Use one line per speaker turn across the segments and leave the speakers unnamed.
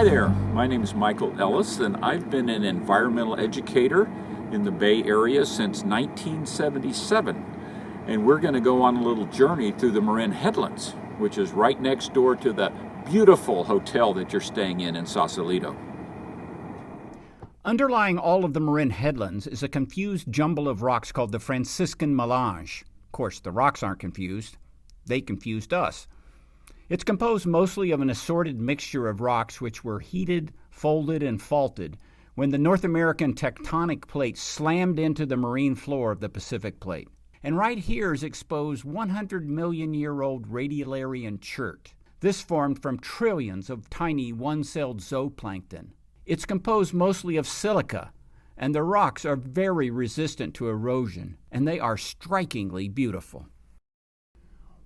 Hi there, my name is Michael Ellis, and I've been an environmental educator in the Bay Area since 1977. And we're going to go on a little journey through the Marin Headlands, which is right next door to the beautiful hotel that you're staying in Sausalito.
Underlying all of the Marin Headlands is a confused jumble of rocks called the Franciscan Melange. Of course, the rocks aren't confused. They confused us. It's composed mostly of an assorted mixture of rocks which were heated, folded, and faulted when the North American tectonic plate slammed into the marine floor of the Pacific Plate. And right here is exposed 100-million-year-old radiolarian chert. This formed from trillions of tiny one-celled zooplankton. It's composed mostly of silica, and the rocks are very resistant to erosion, and they are strikingly beautiful.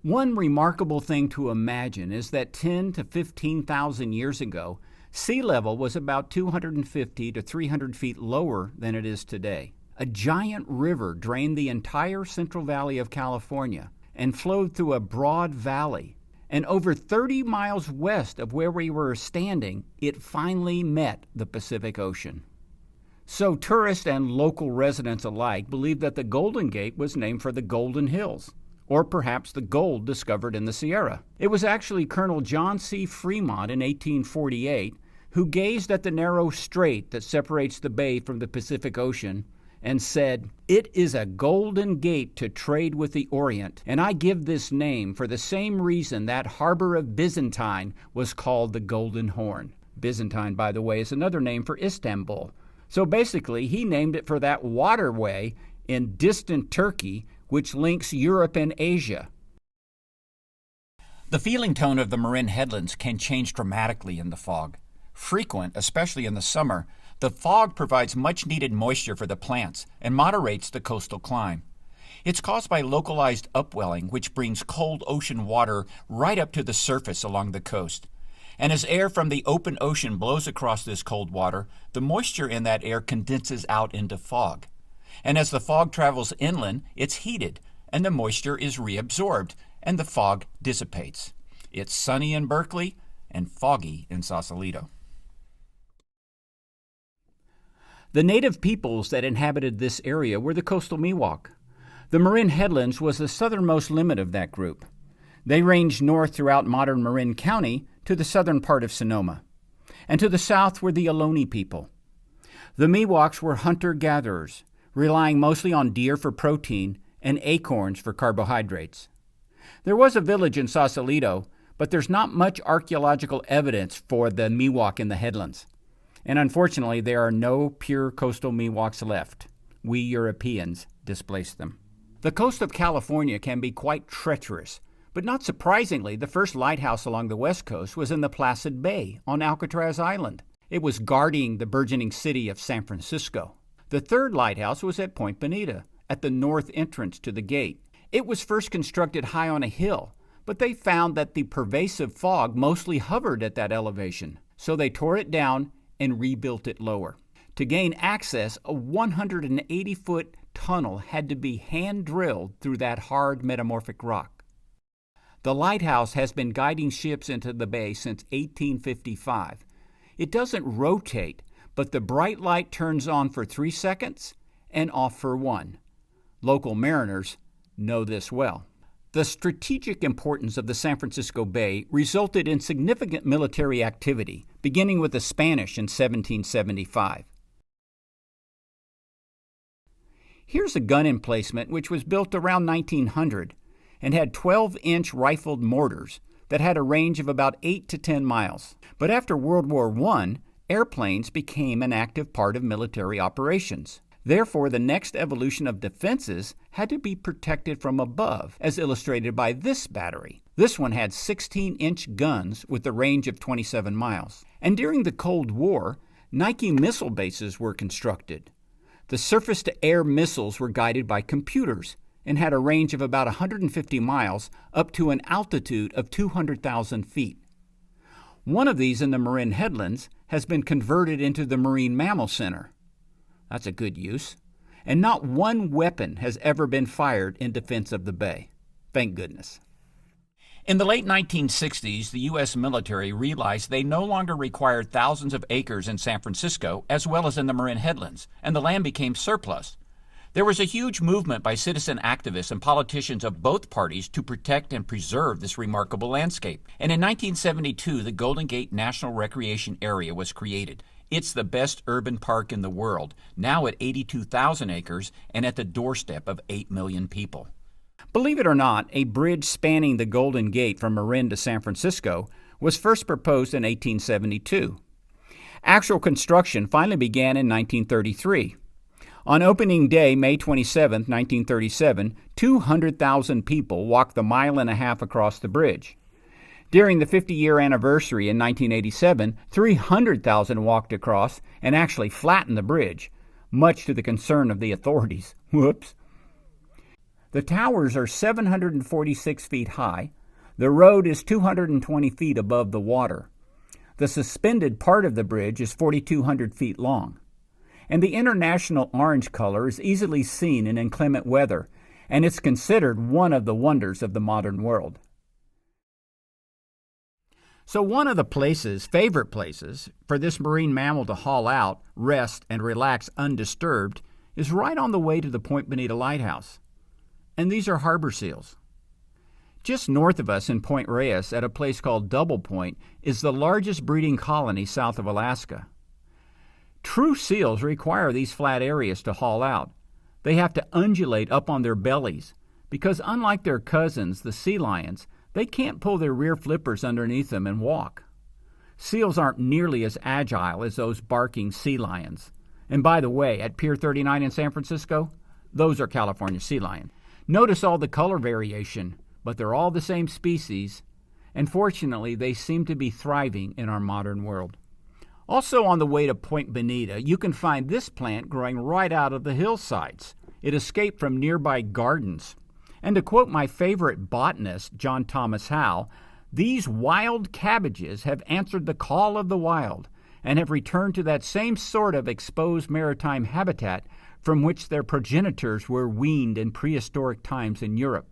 One remarkable thing to imagine is that 10 to 15,000 years ago, sea level was about 250 to 300 feet lower than it is today. A giant river drained the entire Central Valley of California and flowed through a broad valley. And over 30 miles west of where we were standing, it finally met the Pacific Ocean. So tourists and local residents alike believe that the Golden Gate was named for the Golden Hills, or perhaps the gold discovered in the Sierra. It was actually Colonel John C. Fremont in 1848 who gazed at the narrow strait that separates the bay from the Pacific Ocean and said, "It is a golden gate to trade with the Orient, and I give this name for the same reason that harbor of Byzantine was called the Golden Horn." Byzantine, by the way, is another name for Istanbul. So basically, he named it for that waterway in distant Turkey which links Europe and Asia. The feeling tone of the Marin Headlands can change dramatically in the fog. Frequent, especially in the summer, the fog provides much-needed moisture for the plants and moderates the coastal climb. It's caused by localized upwelling, which brings cold ocean water right up to the surface along the coast. And as air from the open ocean blows across this cold water, the moisture in that air condenses out into fog. And as the fog travels inland, it's heated, and the moisture is reabsorbed, and the fog dissipates. It's sunny in Berkeley and foggy in Sausalito. The native peoples that inhabited this area were the coastal Miwok. The Marin Headlands was the southernmost limit of that group. They ranged north throughout modern Marin County to the southern part of Sonoma. And to the south were the Ohlone people. The Miwoks were hunter-gatherers, relying mostly on deer for protein and acorns for carbohydrates. There was a village in Sausalito, but there's not much archaeological evidence for the Miwok in the headlands. And unfortunately, there are no pure coastal Miwoks left. We Europeans displaced them. The coast of California can be quite treacherous, but not surprisingly, the first lighthouse along the west coast was in the Placid Bay on Alcatraz Island. It was guarding the burgeoning city of San Francisco. The third lighthouse was at Point Bonita, at the north entrance to the gate. It was first constructed high on a hill, but they found that the pervasive fog mostly hovered at that elevation, so they tore it down and rebuilt it lower. To gain access, a 180-foot tunnel had to be hand-drilled through that hard metamorphic rock. The lighthouse has been guiding ships into the bay since 1855. It doesn't rotate, but the bright light turns on for 3 seconds and off for 1. Local mariners know this well. The strategic importance of the San Francisco Bay resulted in significant military activity, beginning with the Spanish in 1775. Here's a gun emplacement which was built around 1900 and had 12-inch rifled mortars that had a range of about 8 to 10 miles. But after World War I, airplanes became an active part of military operations. Therefore, the next evolution of defenses had to be protected from above, as illustrated by this battery. This one had 16-inch guns with a range of 27 miles. And during the Cold War, Nike missile bases were constructed. The surface-to-air missiles were guided by computers and had a range of about 150 miles up to an altitude of 200,000 feet. One of these in the Marin Headlands has been converted into the Marine Mammal Center. That's a good use. And not one weapon has ever been fired in defense of the bay. Thank goodness. In the late 1960s, the U.S. military realized they no longer required thousands of acres in San Francisco as well as in the Marin Headlands, and the land became surplus. There was a huge movement by citizen activists and politicians of both parties to protect and preserve this remarkable landscape. And in 1972, the Golden Gate National Recreation Area was created. It's the best urban park in the world, now at 82,000 acres and at the doorstep of 8 million people. Believe it or not, a bridge spanning the Golden Gate from Marin to San Francisco was first proposed in 1872. Actual construction finally began in 1933. On opening day, May 27, 1937, 200,000 people walked the mile and a half across the bridge. During the 50-year anniversary in 1987, 300,000 walked across and actually flattened the bridge, much to the concern of the authorities. Whoops. The towers are 746 feet high. The road is 220 feet above the water. The suspended part of the bridge is 4,200 feet long. And the international orange color is easily seen in inclement weather, and it's considered one of the wonders of the modern world. So one of the favorite places, for this marine mammal to haul out, rest, and relax undisturbed is right on the way to the Point Bonita Lighthouse. And these are harbor seals. Just north of us in Point Reyes, at a place called Double Point, is the largest breeding colony south of Alaska. True seals require these flat areas to haul out. They have to undulate up on their bellies because, unlike their cousins, the sea lions, they can't pull their rear flippers underneath them and walk. Seals aren't nearly as agile as those barking sea lions. And by the way, at Pier 39 in San Francisco, those are California sea lions. Notice all the color variation, but they're all the same species, and fortunately they seem to be thriving in our modern world. Also on the way to Point Bonita, you can find this plant growing right out of the hillsides. It escaped from nearby gardens. And to quote my favorite botanist, John Thomas Howe, these wild cabbages have answered the call of the wild and have returned to that same sort of exposed maritime habitat from which their progenitors were weaned in prehistoric times in Europe.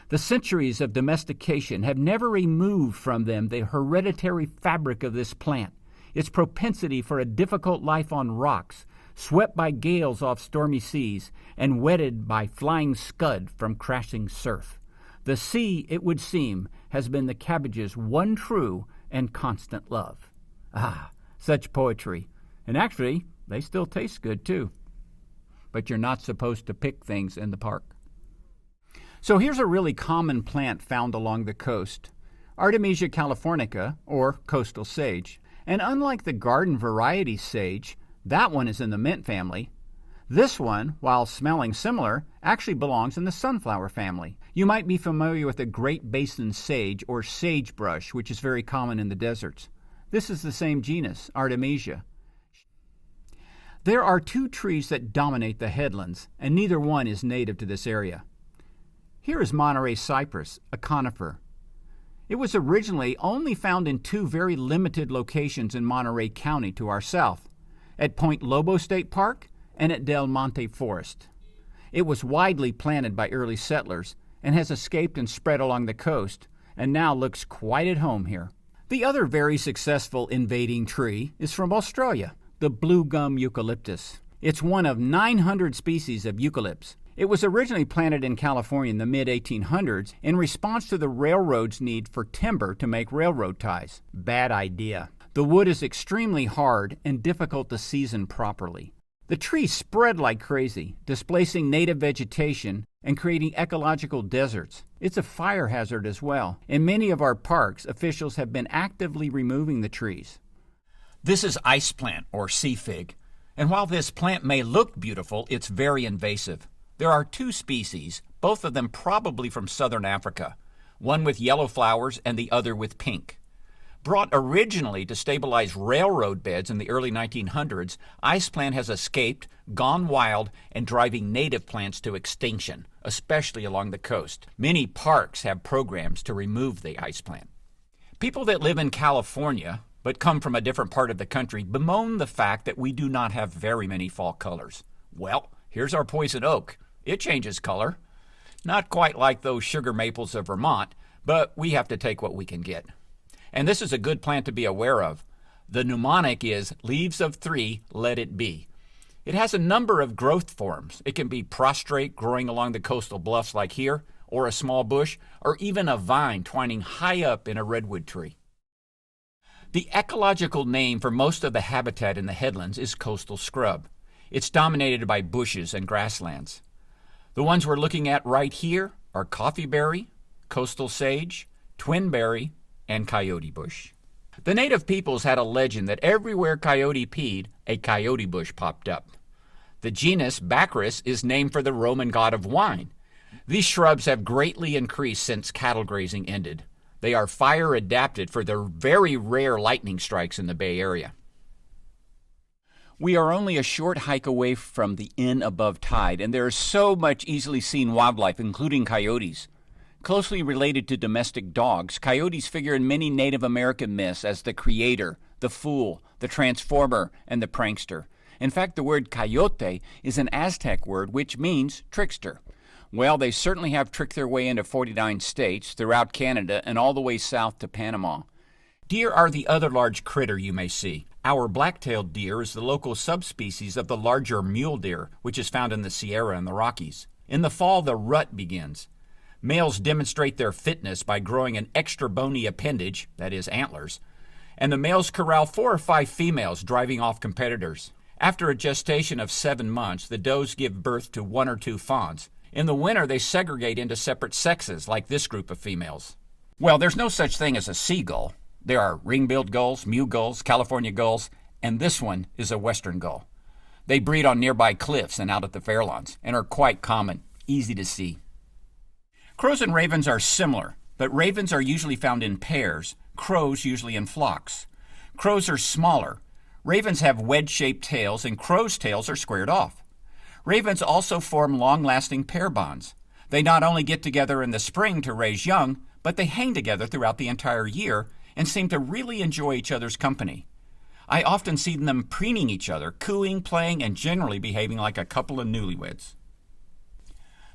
The centuries of domestication have never removed from them the hereditary fabric of this plant, its propensity for a difficult life on rocks, swept by gales off stormy seas, and wetted by flying scud from crashing surf. The sea, it would seem, has been the cabbage's one true and constant love. Ah, such poetry. And actually, they still taste good, too. But you're not supposed to pick things in the park. So here's a really common plant found along the coast, Artemisia californica, or coastal sage. And unlike the garden variety sage, that one is in the mint family. This one, while smelling similar, actually belongs in the sunflower family. You might be familiar with the Great Basin sage or sagebrush, which is very common in the deserts. This is the same genus, Artemisia. There are two trees that dominate the headlands, and neither one is native to this area. Here is Monterey cypress, a conifer. It was originally only found in two very limited locations in Monterey County to our south, at Point Lobo State Park and at Del Monte Forest. It was widely planted by early settlers and has escaped and spread along the coast, and now looks quite at home here. The other very successful invading tree is from Australia, the blue gum eucalyptus. It's one of 900 species of eucalypts. It was originally planted in California in the mid-1800s in response to the railroad's need for timber to make railroad ties. Bad idea. The wood is extremely hard and difficult to season properly. The tree spread like crazy, displacing native vegetation and creating ecological deserts. It's a fire hazard as well. In many of our parks, officials have been actively removing the trees. This is ice plant, or sea fig. And while this plant may look beautiful, it's very invasive. There are two species, both of them probably from southern Africa, one with yellow flowers and the other with pink. Brought originally to stabilize railroad beds in the early 1900s, ice plant has escaped, gone wild, and driving native plants to extinction, especially along the coast. Many parks have programs to remove the ice plant. People that live in California, but come from a different part of the country, bemoan the fact that we do not have very many fall colors. Well, here's our poison oak. It changes color. Not quite like those sugar maples of Vermont, but we have to take what we can get. And this is a good plant to be aware of. The mnemonic is leaves of 3, let it be. It has a number of growth forms. It can be prostrate, growing along the coastal bluffs like here, or a small bush, or even a vine twining high up in a redwood tree. The ecological name for most of the habitat in the headlands is coastal scrub. It's dominated by bushes and grasslands. The ones we're looking at right here are coffeeberry, coastal sage, twinberry, and coyote bush. The native peoples had a legend that everywhere coyote peed, a coyote bush popped up. The genus Bacchus is named for the Roman god of wine. These shrubs have greatly increased since cattle grazing ended. They are fire adapted for their very rare lightning strikes in the Bay Area. We are only a short hike away from the inn above tide, and there is so much easily seen wildlife, including coyotes. Closely related to domestic dogs, coyotes figure in many Native American myths as the creator, the fool, the transformer, and the prankster. In fact, the word coyote is an Aztec word which means trickster. Well, they certainly have tricked their way into 49 states, throughout Canada, and all the way south to Panama. Deer are the other large critter you may see. Our black-tailed deer is the local subspecies of the larger mule deer, which is found in the Sierra and the Rockies. In the fall, the rut begins. Males demonstrate their fitness by growing an extra bony appendage, that is, antlers, and the males corral 4 or 5 females, driving off competitors. After a gestation of 7 months, the does give birth to 1 or 2 fawns. In the winter, they segregate into separate sexes, like this group of females. Well, there's no such thing as a seagull. There are ring-billed gulls, mew gulls, California gulls, and this one is a western gull. They breed on nearby cliffs and out at the fairlawns, and are quite common, easy to see. Crows and ravens are similar, but ravens are usually found in pairs, crows usually in flocks. Crows are smaller. Ravens have wedge-shaped tails, and crows' tails are squared off. Ravens also form long-lasting pair bonds. They not only get together in the spring to raise young, but they hang together throughout the entire year and seem to really enjoy each other's company. I often see them preening each other, cooing, playing, and generally behaving like a couple of newlyweds.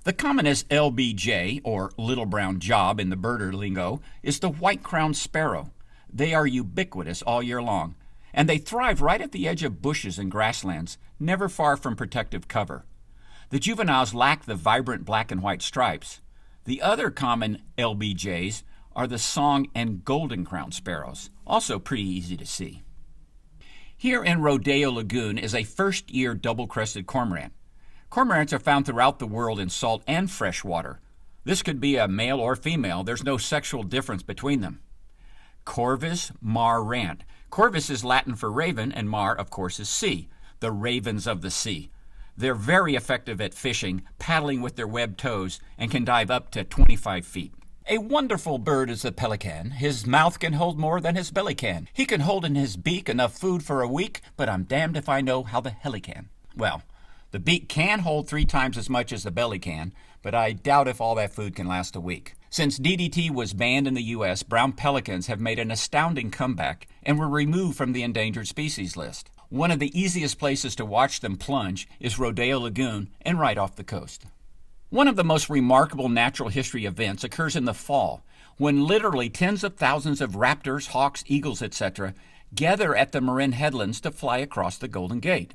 The commonest LBJ, or little brown job in the birder lingo, is the white-crowned sparrow. They are ubiquitous all year long, and they thrive right at the edge of bushes and grasslands, never far from protective cover. The juveniles lack the vibrant black and white stripes. The other common LBJs are the song and golden-crowned sparrows, also pretty easy to see. Here in Rodeo Lagoon is a first-year double-crested cormorant. Cormorants are found throughout the world in salt and fresh water. This could be a male or female. There's no sexual difference between them. Corvus marrant. Corvus is Latin for raven, and mar, of course, is sea, the ravens of the sea. They're very effective at fishing, paddling with their webbed toes, and can dive up to 25 feet. A wonderful bird is the pelican. His mouth can hold more than his belly can. He can hold in his beak enough food for a week, but I'm damned if I know how the hell he can. Well, the beak can hold 3 times as much as the belly can, but I doubt if all that food can last a week. Since DDT was banned in the U.S., brown pelicans have made an astounding comeback and were removed from the endangered species list. One of the easiest places to watch them plunge is Rodeo Lagoon and right off the coast. One of the most remarkable natural history events occurs in the fall, when literally tens of thousands of raptors, hawks, eagles, etc. gather at the Marin Headlands to fly across the Golden Gate.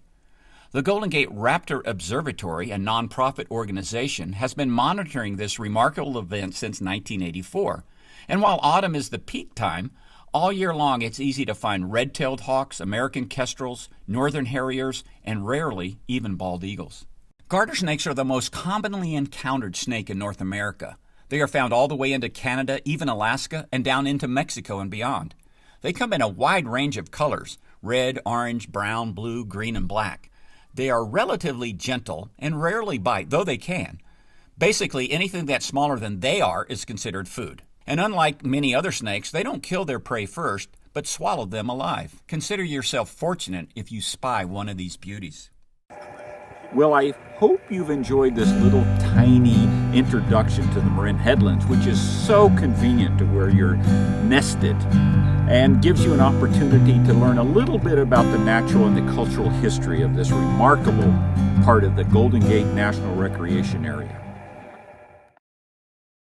The Golden Gate Raptor Observatory, a nonprofit organization, has been monitoring this remarkable event since 1984. And while autumn is the peak time, all year long it's easy to find red-tailed hawks, American kestrels, northern harriers, and rarely even bald eagles. Garter snakes are the most commonly encountered snake in North America. They are found all the way into Canada, even Alaska, and down into Mexico and beyond. They come in a wide range of colors: red, orange, brown, blue, green, and black. They are relatively gentle and rarely bite, though they can. Basically, anything that's smaller than they are is considered food. And unlike many other snakes, they don't kill their prey first, but swallow them alive. Consider yourself fortunate if you spy one of these beauties.
Well, I hope you've enjoyed this little tiny introduction to the Marin Headlands, which is so convenient to where you're nested and gives you an opportunity to learn a little bit about the natural and the cultural history of this remarkable part of the Golden Gate National Recreation Area.